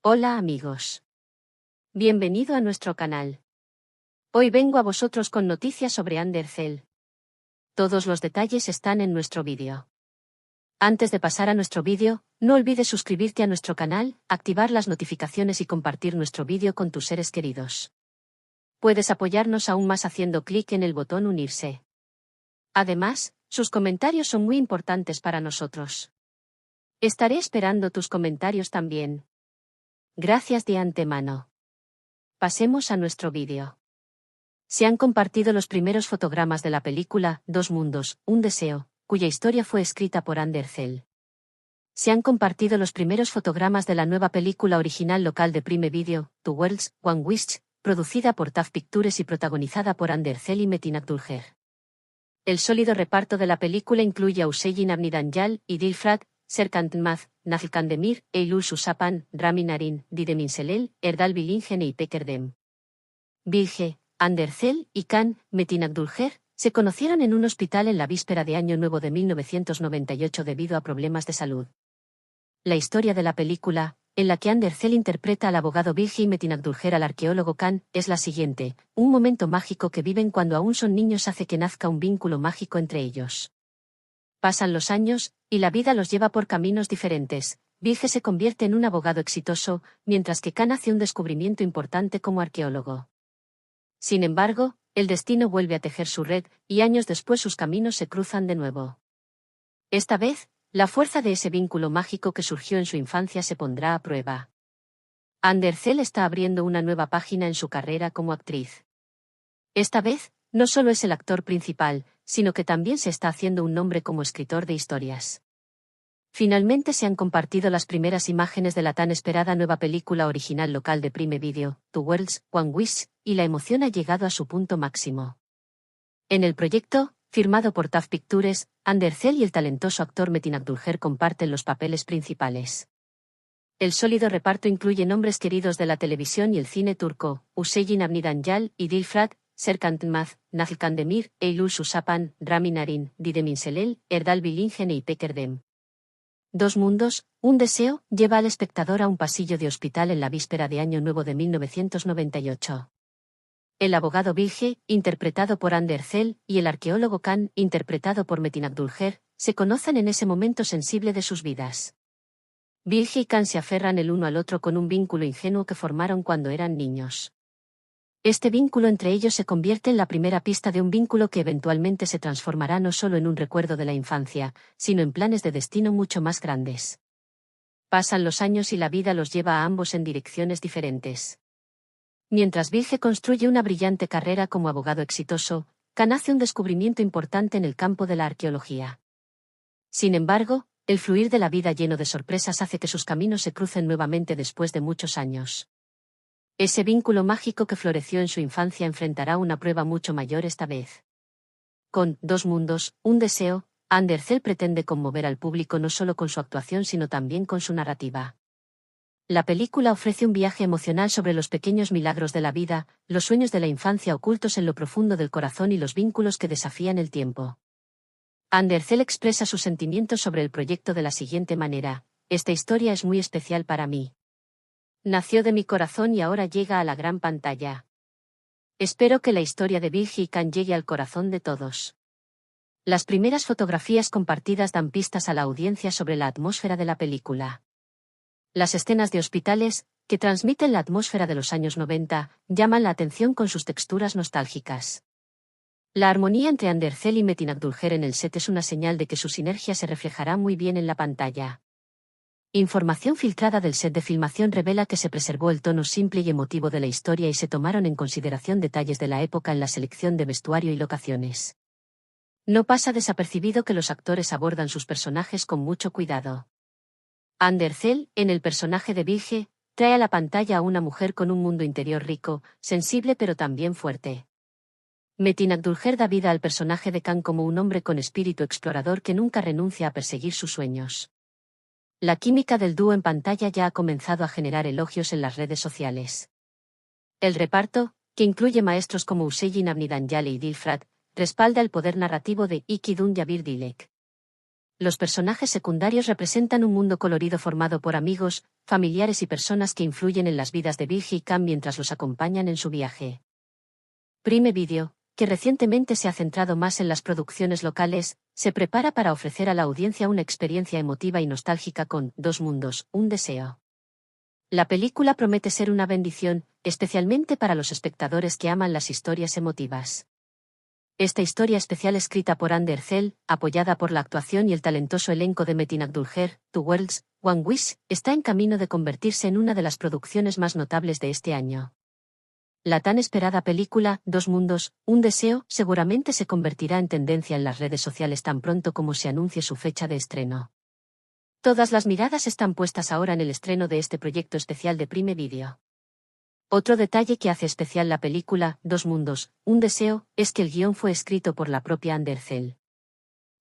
Hola amigos. Bienvenido a nuestro canal. Hoy vengo a vosotros con noticias sobre Undercell. Todos los detalles están en nuestro vídeo. Antes de pasar a nuestro vídeo, no olvides suscribirte a nuestro canal, activar las notificaciones y compartir nuestro vídeo con tus seres queridos. Puedes apoyarnos aún más haciendo clic en el botón unirse. Además, sus comentarios son muy importantes para nosotros. Estaré esperando tus comentarios también. Gracias de antemano. Pasemos a nuestro vídeo. Se han compartido los primeros fotogramas de la película Dos Mundos, Un Deseo, cuya historia fue escrita por Undercell. Se han compartido los primeros fotogramas de la nueva película original local de Prime Video, Two Worlds, One Wish, producida por TAF Pictures y protagonizada por Undercell y Metin Akdülger. El sólido reparto de la película incluye a Hüseyin Avni Dilfrat, Serkan Yılmaz, Nazlı Kandemir, Eylül Susapan, Rami Narin, Didem Selel, Erdal Bilingen y Peker Dem. Bilge, Undercell y Metin Akdülger se conocieron en un hospital en la víspera de Año Nuevo de 1998 debido a problemas de salud. La historia de la película, en la que Undercell interpreta al abogado Bilge y Metin Akdülger al arqueólogo es la siguiente: un momento mágico que viven cuando aún son niños hace que nazca un vínculo mágico entre ellos. Pasan los años, y la vida los lleva por caminos diferentes. Bilge se convierte en un abogado exitoso, mientras que hace un descubrimiento importante como arqueólogo. Sin embargo, el destino vuelve a tejer su red, y años después sus caminos se cruzan de nuevo. Esta vez, la fuerza de ese vínculo mágico que surgió en su infancia se pondrá a prueba. Undercell está abriendo una nueva página en su carrera como actriz. Esta vez, no solo es el actor principal, sino que también se está haciendo un nombre como escritor de historias. Finalmente se han compartido las primeras imágenes de la tan esperada nueva película original local de Prime Video, Two Worlds, One Wish, y la emoción ha llegado a su punto máximo. En el proyecto, firmado por TAF Pictures, Undercell y el talentoso actor Metin Akdülger comparten los papeles principales. El sólido reparto incluye nombres queridos de la televisión y el cine turco: Hüseyin Avni y Dilfrat, Serkan Yılmaz, Nazlı Kandemir, Eylül Susapan, Rami Narin, Didem Selel, Erdal Bilingen y Peker Dem. Dos Mundos, Un Deseo, lleva al espectador a un pasillo de hospital en la víspera de Año Nuevo de 1998. El abogado Bilge, interpretado por Undercell, y el arqueólogo interpretado por Metin Akdülger, se conocen en ese momento sensible de sus vidas. Bilge y se aferran el uno al otro con un vínculo ingenuo que formaron cuando eran niños. Este vínculo entre ellos se convierte en la primera pista de un vínculo que eventualmente se transformará no solo en un recuerdo de la infancia, sino en planes de destino mucho más grandes. Pasan los años y la vida los lleva a ambos en direcciones diferentes. Mientras Bilge construye una brillante carrera como abogado exitoso, hace un descubrimiento importante en el campo de la arqueología. Sin embargo, el fluir de la vida lleno de sorpresas hace que sus caminos se crucen nuevamente después de muchos años. Ese vínculo mágico que floreció en su infancia enfrentará una prueba mucho mayor esta vez. Con Dos Mundos, Un Deseo, Undercell pretende conmover al público no solo con su actuación sino también con su narrativa. La película ofrece un viaje emocional sobre los pequeños milagros de la vida, los sueños de la infancia ocultos en lo profundo del corazón y los vínculos que desafían el tiempo. Undercell expresa sus sentimientos sobre el proyecto de la siguiente manera: esta historia es muy especial para mí. Nació de mi corazón y ahora llega a la gran pantalla. Espero que la historia de Bilge y llegue al corazón de todos. Las primeras fotografías compartidas dan pistas a la audiencia sobre la atmósfera de la película. Las escenas de hospitales, que transmiten la atmósfera de los años 90, llaman la atención con sus texturas nostálgicas. La armonía entre Undercell y Metin Akdülger en el set es una señal de que su sinergia se reflejará muy bien en la pantalla. Información filtrada del set de filmación revela que se preservó el tono simple y emotivo de la historia y se tomaron en consideración detalles de la época en la selección de vestuario y locaciones. No pasa desapercibido que los actores abordan sus personajes con mucho cuidado. Undercell, en el personaje de Bilge, trae a la pantalla a una mujer con un mundo interior rico, sensible pero también fuerte. Metin Akdülger da vida al personaje de como un hombre con espíritu explorador que nunca renuncia a perseguir sus sueños. La química del dúo en pantalla ya ha comenzado a generar elogios en las redes sociales. El reparto, que incluye maestros como Hüseyin Avni y Dilfrat, respalda el poder narrativo de Iki Dun Dilek. Los personajes secundarios representan un mundo colorido formado por amigos, familiares y personas que influyen en las vidas de Bill y Cam mientras los acompañan en su viaje. Prime Video, que recientemente se ha centrado más en las producciones locales, se prepara para ofrecer a la audiencia una experiencia emotiva y nostálgica con Dos mundos, un deseo. La película promete ser una bendición, especialmente para los espectadores que aman las historias emotivas. Esta historia especial escrita por Ander Zell, apoyada por la actuación y el talentoso elenco de Metin Akdulher, Two Worlds, One Wish, está en camino de convertirse en una de las producciones más notables de este año. La tan esperada película, Dos mundos, un deseo, seguramente se convertirá en tendencia en las redes sociales tan pronto como se anuncie su fecha de estreno. Todas las miradas están puestas ahora en el estreno de este proyecto especial de Prime Video. Otro detalle que hace especial la película, Dos mundos, un deseo, es que el guión fue escrito por la propia Ander Zell.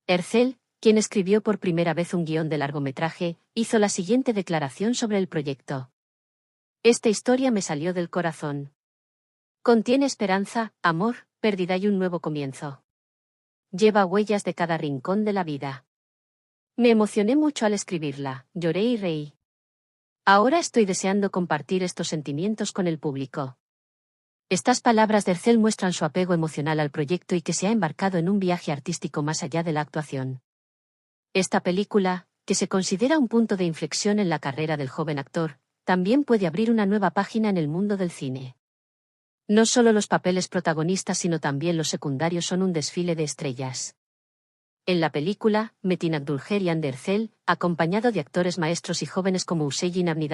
Zell, quien escribió por primera vez un guión de largometraje, hizo la siguiente declaración sobre el proyecto. Esta historia me salió del corazón. Contiene esperanza, amor, pérdida y un nuevo comienzo. Lleva huellas de cada rincón de la vida. Me emocioné mucho al escribirla, lloré y reí. Ahora estoy deseando compartir estos sentimientos con el público. Estas palabras de Zell muestran su apego emocional al proyecto y que se ha embarcado en un viaje artístico más allá de la actuación. Esta película, que se considera un punto de inflexión en la carrera del joven actor, también puede abrir una nueva página en el mundo del cine. No solo los papeles protagonistas sino también los secundarios son un desfile de estrellas. En la película, Metin Akdulher y Ander Zell, acompañado de actores maestros y jóvenes como Hüseyin Avni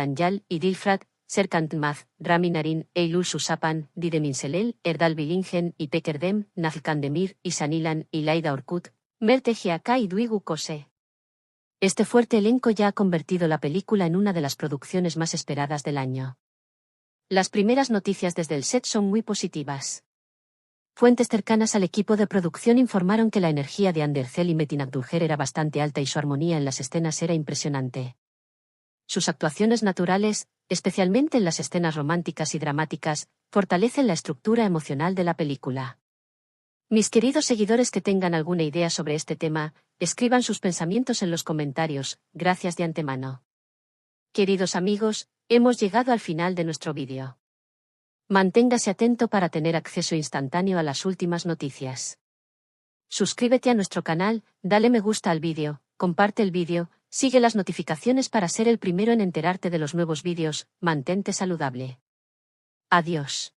y Dilfrat, Serkan Tmaz, Rami Narin, Eylül Susapan, Didem Inselel, Erdal Bilingen, Ipek Erdem, Nazlı Kandemir, Isanilan, Ilayda Orkut, Mert Egeaka y Duygu Kose. Este fuerte elenco ya ha convertido la película en una de las producciones más esperadas del año. Las primeras noticias desde el set son muy positivas. Fuentes cercanas al equipo de producción informaron que la energía de Ander Zell y Metin Akdulher era bastante alta y su armonía en las escenas era impresionante. Sus actuaciones naturales, especialmente en las escenas románticas y dramáticas, fortalecen la estructura emocional de la película. Mis queridos seguidores que tengan alguna idea sobre este tema, escriban sus pensamientos en los comentarios, gracias de antemano. Queridos amigos, hemos llegado al final de nuestro vídeo. Manténgase atento para tener acceso instantáneo a las últimas noticias. Suscríbete a nuestro canal, dale me gusta al vídeo, comparte el vídeo, sigue las notificaciones para ser el primero en enterarte de los nuevos vídeos, mantente saludable. Adiós.